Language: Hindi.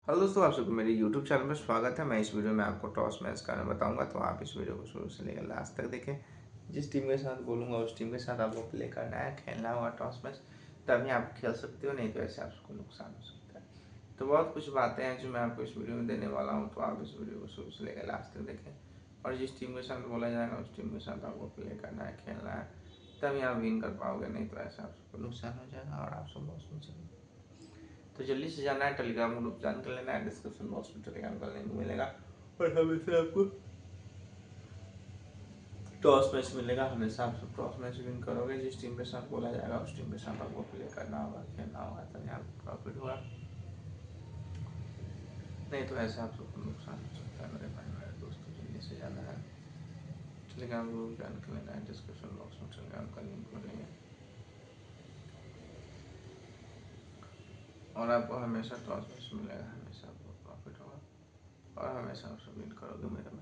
हेलो दोस्तों, आप सबको मेरे YouTube चैनल पर स्वागत है। मैं इस वीडियो में आपको टॉस मैच करना बताऊंगा, तो आप इस वीडियो को शुरू से लेकर लास्ट तक देखें। जिस टीम के साथ बोलूंगा उस टीम के साथ आपको प्ले करना है, खेलना होगा टॉस मैच, तभी आप खेल सकते हो, नहीं तो ऐसे आपको नुकसान हो सकता है। तो बहुत कुछ बातें हैं जो मैं आपको इस वीडियो में देने वाला हूँ, तो आप इस वीडियो को शुरू से लेकर लास्ट तक देखें। और जिस टीम के साथ बोला जाएगा उस टीम के साथ आपको प्ले करना है, खेलना है, तभी आप विन कर पाओगे, नहीं तो ऐसे आप सबको नुकसान हो जाएगा और आप सब लॉस में चलेंगे। तो जल्दी से जाना है, टेलीग्राम ग्रुप ज्वाइन कर लेना है, डिस्क्रिप्शन बॉक्स में टेलीग्राम का लिंक मिलेगा और हमेशा आपको टॉस मैच मिलेगा। हमेशा आप सब टॉस मैच विन करोगे। जिस टीम के साथ बोला जाएगा उस टीम के साथ आपको प्ले करना होगा, खेलना होगा, तभी आपको प्रॉफिट होगा, नहीं तो ऐसे आप सबको नुकसान हो सकता है। मेरे भाई मेरे दोस्तों, जल्दी से जाना है, टेलीग्राम ग्रुप ज्वाइन कर लेना है, डिस्क्रिप्शन बॉक्स में टेलीग्राम का लिंक मिलेगा और आपको हमेशा टॉस मैच मिलेगा, हमेशा आपको प्रॉफिट होगा और हमेशा आप सब विन करोगे मेरे